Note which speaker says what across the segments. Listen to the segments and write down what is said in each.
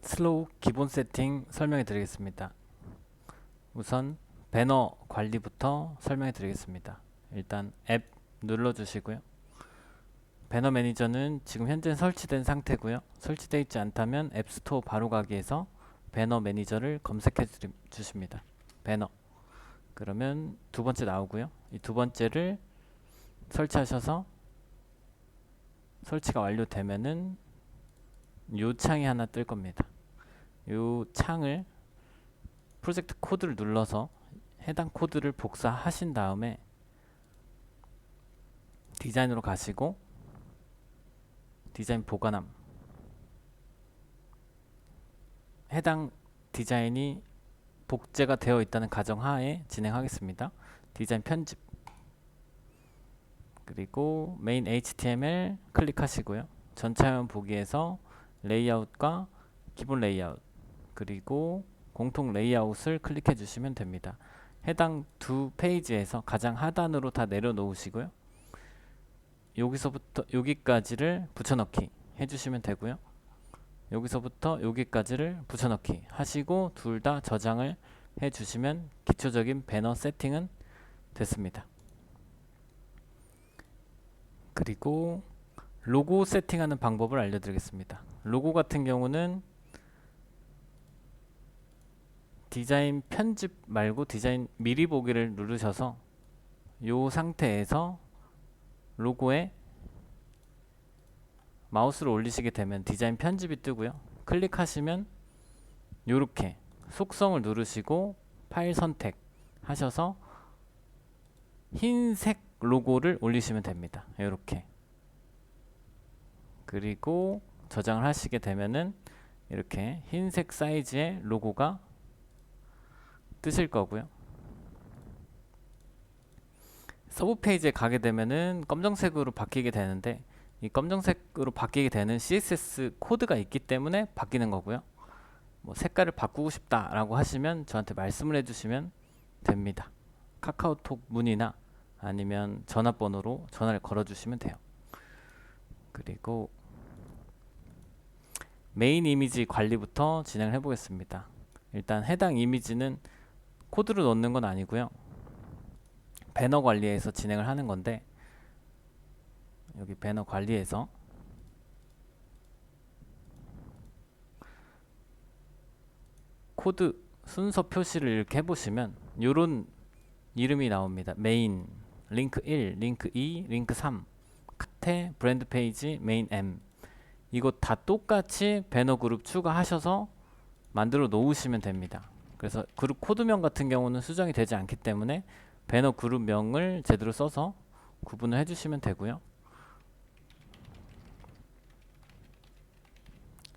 Speaker 1: 슬로우 기본 세팅 설명해 드리겠습니다. 우선 배너 관리부터 설명해 드리겠습니다. 일단 앱 눌러 주시고요. 배너 매니저는 지금 현재 설치된 상태고요. 설치되어 있지 않다면 앱스토어 바로 가기에서 배너 매니저를 검색해 주십니다. 배너. 그러면 두 번째 나오고요. 이 두 번째를 설치하셔서 설치가 완료되면은 요 창이 하나 뜰 겁니다. 요 창을 프로젝트 코드를 눌러서 해당 코드를 복사하신 다음에 디자인으로 가시고 디자인 보관함, 해당 디자인이 복제가 되어 있다는 가정하에 진행하겠습니다. 디자인 편집, 그리고 메인 HTML 클릭하시고요. 전차원 보기에서 레이아웃과 기본 레이아웃, 그리고 공통 레이아웃을 클릭해 주시면 됩니다. 해당 두 페이지에서 가장 하단으로 다 내려놓으시고요. 여기서부터 여기까지를 붙여넣기 해주시면 되고요. 여기서부터 여기까지를 붙여넣기 하시고 둘 다 저장을 해주시면 기초적인 배너 세팅은 됐습니다. 그리고 로고 세팅하는 방법을 알려드리겠습니다. 로고 같은 경우는 디자인 편집 말고 디자인 미리 보기를 누르셔서 이 상태에서 로고에 마우스를 올리시게 되면 디자인 편집이 뜨고요. 클릭하시면 이렇게 속성을 누르시고 파일 선택 하셔서 흰색 로고를 올리시면 됩니다. 이렇게. 그리고 저장을 하시게 되면은 이렇게 흰색 사이즈의 로고가 뜨실 거고요. 서브 페이지에 가게 되면은 검정색으로 바뀌게 되는데 이 검정색으로 바뀌게 되는 CSS 코드가 있기 때문에 바뀌는 거고요. 뭐 색깔을 바꾸고 싶다라고 하시면 저한테 말씀을 해주시면 됩니다. 카카오톡 문의나 아니면 전화번호로 전화를 걸어주시면 돼요. 그리고 메인 이미지 관리부터 진행을 해보겠습니다. 일단 해당 이미지는 코드로 넣는 건 아니고요. 배너 관리에서 진행을 하는 건데 여기 배너 관리에서 코드 순서 표시를 이렇게 해보시면 이런 이름이 나옵니다. 메인, 링크 1, 링크 2, 링크 3, 카테, 브랜드 페이지, 메인 M. 이거 다 똑같이 배너 그룹 추가하셔서 만들어 놓으시면 됩니다. 그래서 그룹 코드명 같은 경우는 수정이 되지 않기 때문에 배너 그룹명을 제대로 써서 구분을 해주시면 되고요.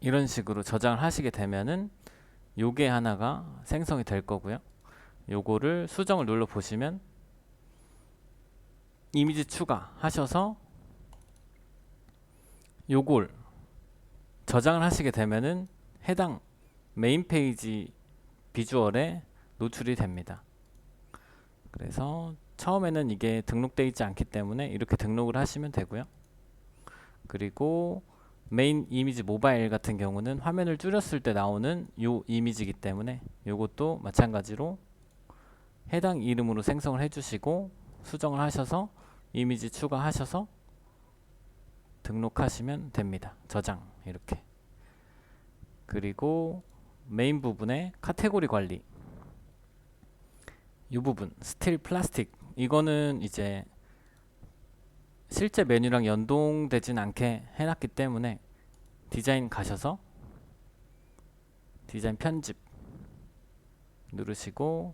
Speaker 1: 이런 식으로 저장을 하시게 되면은 요게 하나가 생성이 될 거고요. 요거를 수정을 눌러 보시면 이미지 추가하셔서 요걸 저장을 하시게 되면은 해당 메인 페이지 비주얼에 노출이 됩니다. 그래서 처음에는 이게 등록되어 있지 않기 때문에 이렇게 등록을 하시면 되고요. 그리고 메인 이미지 모바일 같은 경우는 화면을 줄였을 때 나오는 요 이미지이기 때문에 요것도 마찬가지로 해당 이름으로 생성을 해주시고 수정을 하셔서 이미지 추가하셔서 등록하시면 됩니다. 저장 이렇게. 그리고 메인 부분에 카테고리 관리, 이 부분 스틸 플라스틱, 이거는 이제 실제 메뉴랑 연동되진 않게 해놨기 때문에 디자인 가셔서 디자인 편집 누르시고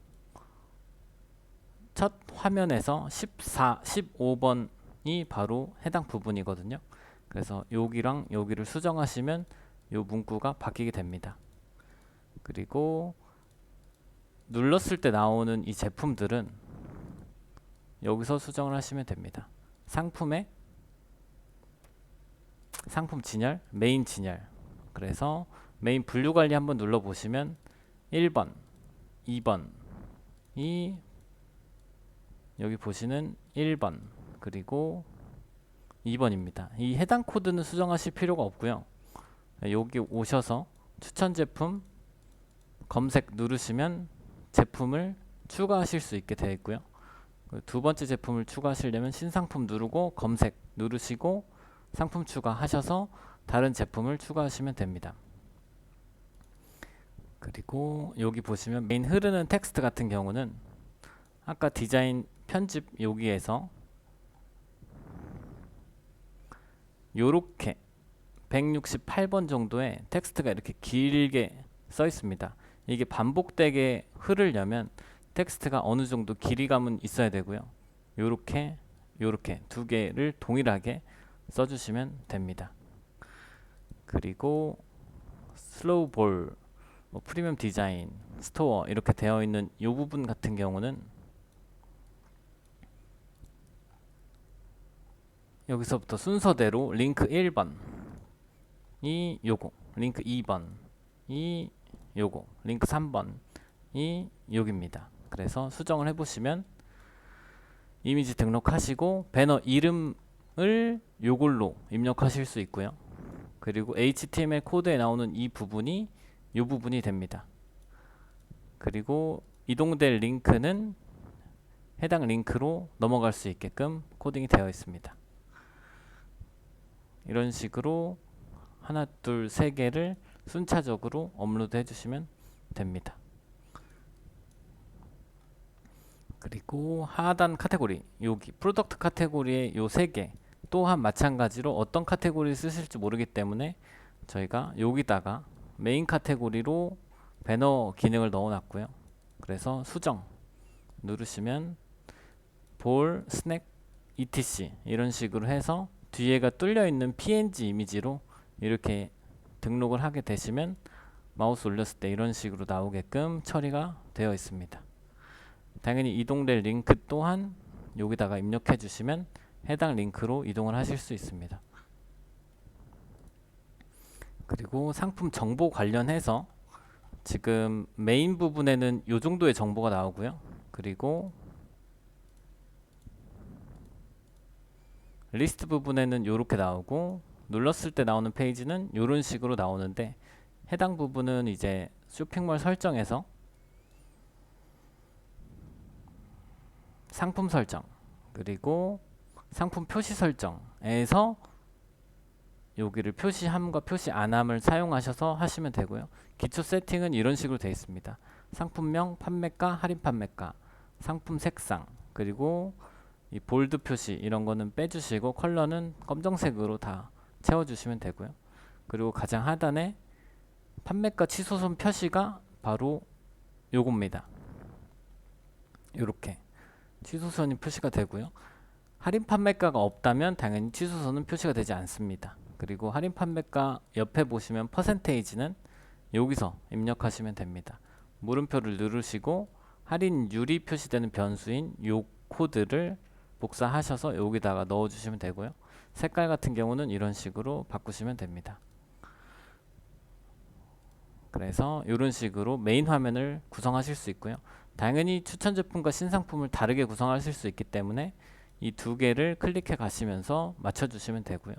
Speaker 1: 첫 화면에서 15번이 바로 해당 부분이거든요. 그래서 여기랑 여기를 수정하시면 요 문구가 바뀌게 됩니다. 그리고 눌렀을 때 나오는 이 제품들은 여기서 수정을 하시면 됩니다. 상품의 상품 진열, 메인 진열. 그래서 메인 분류 관리 한번 눌러 보시면 1번, 2번이 여기 보시는 1번 그리고 2번입니다. 이 해당 코드는 수정하실 필요가 없고요. 여기 오셔서 추천 제품 검색 누르시면 제품을 추가하실 수 있게 되어 있고요. 두 번째 제품을 추가하시려면 신상품 누르고 검색 누르시고 상품 추가하셔서 다른 제품을 추가하시면 됩니다. 그리고 여기 보시면 메인 흐르는 텍스트 같은 경우는 아까 디자인 편집 여기에서 요렇게 168번 정도의 텍스트가 이렇게 길게 써 있습니다. 이게 반복되게 흐르려면 텍스트가 어느 정도 길이감은 있어야 되고요. 요렇게 두 개를 동일하게 써주시면 됩니다. 그리고 슬로우 볼, 프리미엄 디자인, 스토어 이렇게 되어 있는 이 부분 같은 경우는 여기서부터 순서대로 링크 1번 이 요거, 링크 2번 이 요거, 링크 3번 이 여기입니다. 그래서 수정을 해보시면 이미지 등록하시고 배너 이름을 요걸로 입력하실 수 있고요. 그리고 HTML 코드에 나오는 이 부분이 요 부분이 됩니다. 그리고 이동될 링크는 해당 링크로 넘어갈 수 있게끔 코딩이 되어 있습니다. 이런 식으로 하나, 둘, 세 개를 순차적으로 업로드 해주시면 됩니다. 그리고 하단 카테고리, 여기 프로덕트 카테고리의 요 세 개 또한 마찬가지로 어떤 카테고리 쓰실지 모르기 때문에 저희가 여기다가 메인 카테고리로 배너 기능을 넣어 놨고요. 그래서 수정 누르시면 볼, 스낵, etc 이런 식으로 해서 뒤에가 뚫려 있는 png 이미지로 이렇게 등록을 하게 되시면 마우스 올렸을 때 이런 식으로 나오게끔 처리가 되어 있습니다. 당연히 이동될 링크 또한 여기다가 입력해 주시면 해당 링크로 이동을 하실 수 있습니다. 그리고 상품 정보 관련해서 지금 메인 부분에는 이 정도의 정보가 나오고요. 그리고 리스트 부분에는 이렇게 나오고 눌렀을 때 나오는 페이지는 이런 식으로 나오는데 해당 부분은 이제 쇼핑몰 설정에서 상품 설정 그리고 상품 표시 설정에서 여기를 표시함과 표시 안함을 사용하셔서 하시면 되고요. 기초 세팅은 이런 식으로 되어 있습니다. 상품명, 판매가, 할인 판매가, 상품 색상, 그리고 이 볼드 표시 이런 거는 빼주시고 컬러는 검정색으로 다 채워주시면 되고요. 그리고 가장 하단에 판매가 취소선 표시가 바로 요겁니다. 요렇게 취소선이 표시가 되고요. 할인 판매가가 없다면 당연히 취소선은 표시가 되지 않습니다. 그리고 할인 판매가 옆에 보시면 퍼센테이지는 여기서 입력하시면 됩니다. 물음표를 누르시고 할인율이 표시되는 변수인 요 코드를 복사하셔서 여기다가 넣어주시면 되고요. 색깔 같은 경우는 이런 식으로 바꾸시면 됩니다. 그래서 이런 식으로 메인 화면을 구성하실 수 있고요. 당연히 추천 제품과 신상품을 다르게 구성하실 수 있기 때문에 이 두 개를 클릭해 가시면서 맞춰주시면 되고요.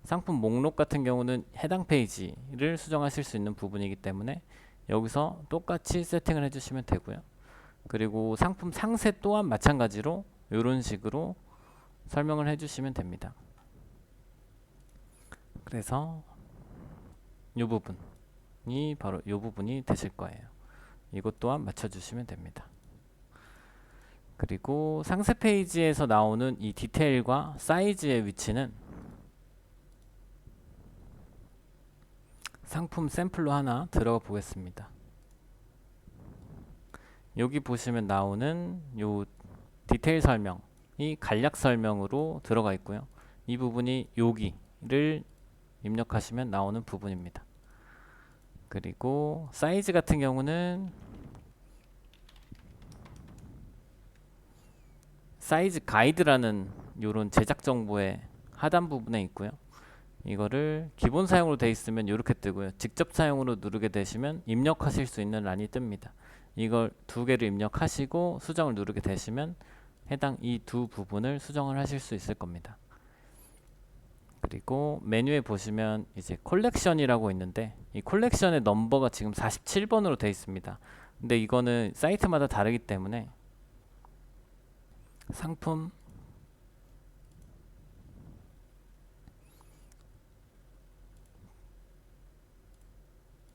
Speaker 1: 상품 목록 같은 경우는 해당 페이지를 수정하실 수 있는 부분이기 때문에 여기서 똑같이 세팅을 해주시면 되고요. 그리고 상품 상세 또한 마찬가지로 이런 식으로 설명을 해주시면 됩니다. 그래서 이 부분이 바로 이 부분이 되실 거예요. 이것 또한 맞춰주시면 됩니다. 그리고 상세 페이지에서 나오는 이 디테일과 사이즈의 위치는 상품 샘플로 하나 들어가 보겠습니다. 여기 보시면 나오는 요 디테일 설명이 간략 설명으로 들어가 있고요. 이 부분이 여기를 입력하시면 나오는 부분입니다. 그리고 사이즈 같은 경우는 사이즈 가이드라는 요런 제작 정보의 하단 부분에 있고요. 이거를 기본 사용으로 되어 있으면 이렇게 뜨고요. 직접 사용으로 누르게 되시면 입력하실 수 있는 란이 뜹니다. 이걸 두 개를 입력하시고 수정을 누르게 되시면 해당 이 두 부분을 수정을 하실 수 있을 겁니다. 그리고 메뉴에 보시면 이제 콜렉션이라고 있는데 이 콜렉션의 넘버가 지금 47번으로 되어 있습니다. 근데 이거는 사이트마다 다르기 때문에 상품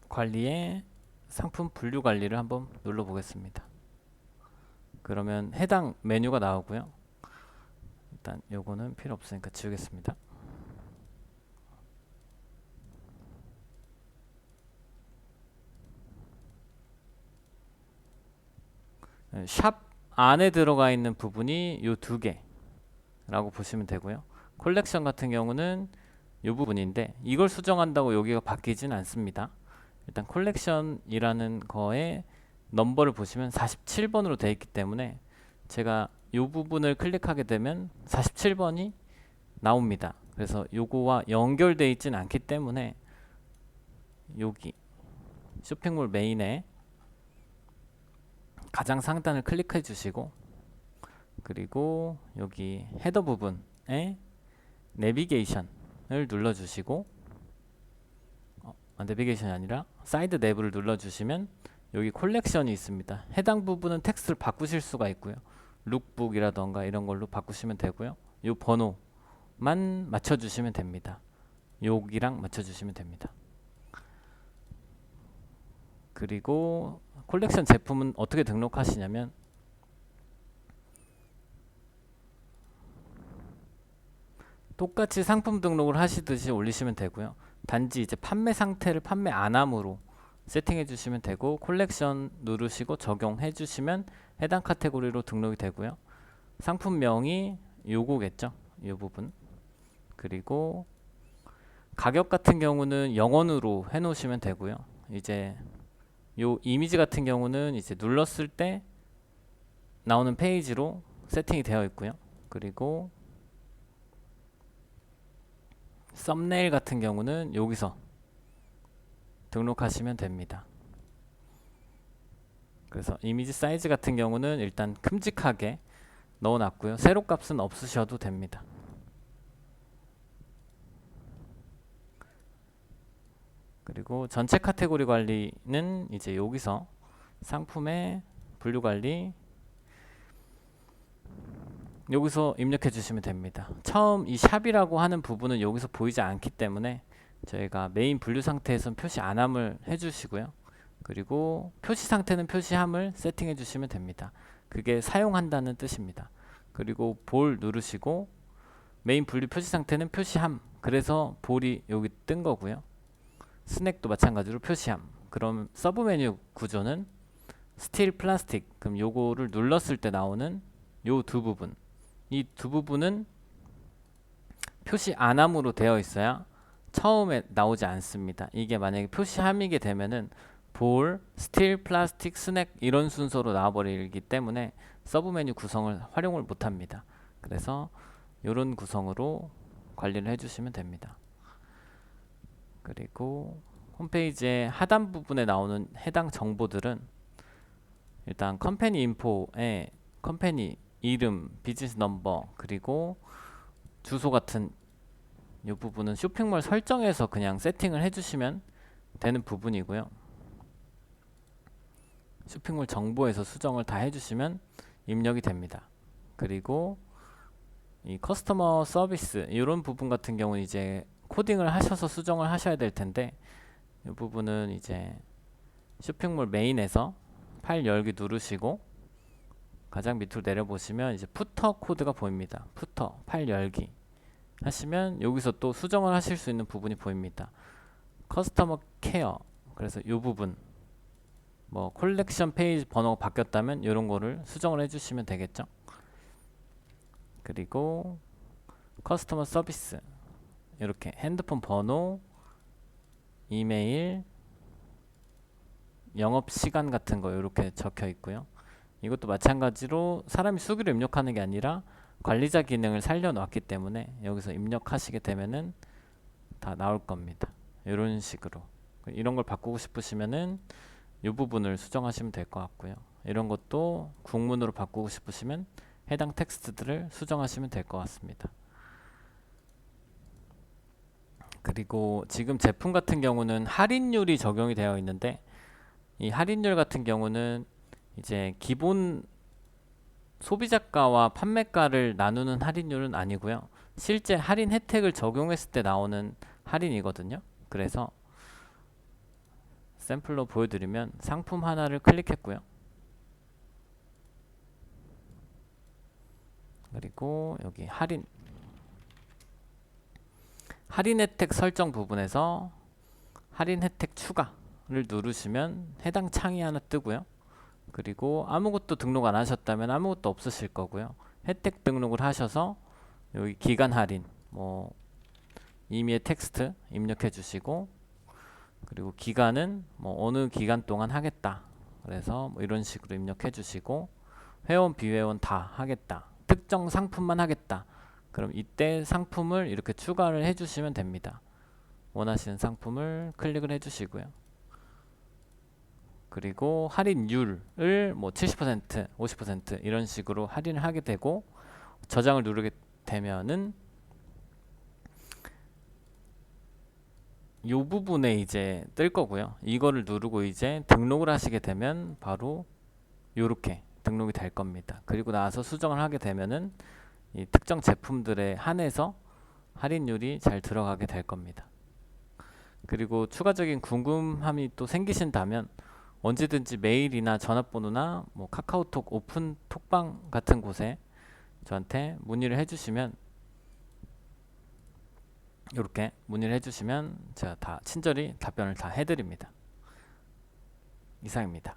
Speaker 1: 관리에 상품 분류 관리를 한번 눌러 보겠습니다. 그러면 해당 메뉴가 나오고요. 일단 요거는 필요 없으니까 지우겠습니다. 샵 안에 들어가 있는 부분이 요 두 개라고 보시면 되고요. 콜렉션 같은 경우는 요 부분인데 이걸 수정한다고 여기가 바뀌진 않습니다. 일단 콜렉션이라는 거에 넘버를 보시면 47번으로 되어 있기 때문에 제가 요 부분을 클릭하게 되면 47번이 나옵니다. 그래서 요거와 연결되어 있진 않기 때문에 여기 쇼핑몰 메인에 가장 상단을 클릭해 주시고 그리고 여기 헤더 부분에 내비게이션을 눌러 주시고 내비게이션이 아니라 사이드 내부를 눌러 주시면 여기 콜렉션이 있습니다. 해당 부분은 텍스트를 바꾸실 수가 있고요. 룩북이라던가 이런 걸로 바꾸시면 되고요. 요 번호만 맞춰 주시면 됩니다. 여기랑 맞춰 주시면 됩니다. 그리고 콜렉션 제품은 어떻게 등록하시냐면 똑같이 상품 등록을 하시듯이 올리시면 되고요. 단지 이제 판매 상태를 판매 안함으로 세팅해 주시면 되고 콜렉션 누르시고 적용해 주시면 해당 카테고리로 등록이 되고요. 상품명이 요거겠죠. 이 부분. 그리고 가격 같은 경우는 영원으로 해 놓으시면 되고요. 이제 요 이미지 같은 경우는 이제 눌렀을 때 나오는 페이지로 세팅이 되어 있고요. 그리고 썸네일 같은 경우는 여기서 등록하시면 됩니다. 그래서 이미지 사이즈 같은 경우는 일단 큼직하게 넣어놨고요. 세로 값은 없으셔도 됩니다. 그리고 전체 카테고리 관리는 이제 여기서 상품의 분류 관리 여기서 입력해 주시면 됩니다. 처음 이 샵이라고 하는 부분은 여기서 보이지 않기 때문에 저희가 메인 분류 상태에선 표시 안함을 해주시고요. 그리고 표시 상태는 표시함을 세팅해 주시면 됩니다. 그게 사용한다는 뜻입니다. 그리고 볼 누르시고 메인 분류 표시 상태는 표시함, 그래서 볼이 여기 뜬 거고요. 스낵도 마찬가지로 표시함. 그럼 서브 메뉴 구조는 스틸 플라스틱, 그럼 요거를 눌렀을 때 나오는 요 두 부분, 이 두 부분은 표시 안함으로 되어 있어야 처음에 나오지 않습니다. 이게 만약에 표시함이게 되면은 볼, 스틸, 플라스틱, 스낵 이런 순서로 나와버리기 때문에 서브 메뉴 구성을 활용을 못합니다. 그래서 이런 구성으로 관리를 해주시면 됩니다. 그리고 홈페이지의 하단 부분에 나오는 해당 정보들은 일단 컴퍼니 인포에 컴퍼니 이름, 비즈니스 넘버, 그리고 주소 같은 이 부분은 쇼핑몰 설정에서 그냥 세팅을 해주시면 되는 부분이고요. 쇼핑몰 정보에서 수정을 다 해주시면 입력이 됩니다. 그리고 이 커스터머 서비스 이런 부분 같은 경우는 이제 코딩을 하셔서 수정을 하셔야 될 텐데 이 부분은 이제 쇼핑몰 메인에서 파일 열기 누르시고 가장 밑으로 내려보시면 이제 푸터 코드가 보입니다. 푸터 파일 열기 하시면 여기서 또 수정을 하실 수 있는 부분이 보입니다. 커스터머 케어, 그래서 이 부분 뭐 콜렉션 페이지 번호가 바뀌었다면 이런 거를 수정을 해주시면 되겠죠. 그리고 커스터머 서비스 이렇게 핸드폰 번호, 이메일, 영업 시간 같은 거 이렇게 적혀 있고요. 이것도 마찬가지로 사람이 수기로 입력하는 게 아니라 관리자 기능을 살려놨기 때문에 여기서 입력하시게 되면은 다 나올 겁니다. 이런 식으로 이런 걸 바꾸고 싶으시면은 이 부분을 수정하시면 될 것 같고요. 이런 것도 국문으로 바꾸고 싶으시면 해당 텍스트들을 수정하시면 될 것 같습니다. 그리고 지금 제품 같은 경우는 할인율이 적용이 되어 있는데, 이 할인율 같은 경우는 이제 기본 소비자가와 판매가를 나누는 할인율은 아니고요. 실제 할인 혜택을 적용했을 때 나오는 할인이거든요. 그래서 샘플로 보여드리면 상품 하나를 클릭했고요. 그리고 여기 할인 혜택 설정 부분에서 할인 혜택 추가를 누르시면 해당 창이 하나 뜨고요. 그리고 아무것도 등록 안 하셨다면 아무것도 없으실 거고요. 혜택 등록을 하셔서 여기 기간 할인 뭐 임의의 텍스트 입력해 주시고, 그리고 기간은 뭐 어느 기간 동안 하겠다, 그래서 뭐 이런 식으로 입력해 주시고, 회원 비회원 다 하겠다, 특정 상품만 하겠다, 그럼 이때 상품을 이렇게 추가를 해 주시면 됩니다. 원하시는 상품을 클릭을 해 주시고요. 그리고 할인율을 뭐 70%, 50% 이런 식으로 할인을 하게 되고, 저장을 누르게 되면은 이 부분에 이제 뜰 거고요. 이거를 누르고 이제 등록을 하시게 되면 바로 요렇게 등록이 될 겁니다. 그리고 나서 수정을 하게 되면은 이 특정 제품들에 한해서 할인율이 잘 들어가게 될 겁니다. 그리고 추가적인 궁금함이 또 생기신다면 언제든지 메일이나 전화번호나 뭐 카카오톡 오픈 톡방 같은 곳에 저한테 문의를 해주시면, 이렇게 문의를 해주시면 제가 다 친절히 답변을 다 해드립니다. 이상입니다.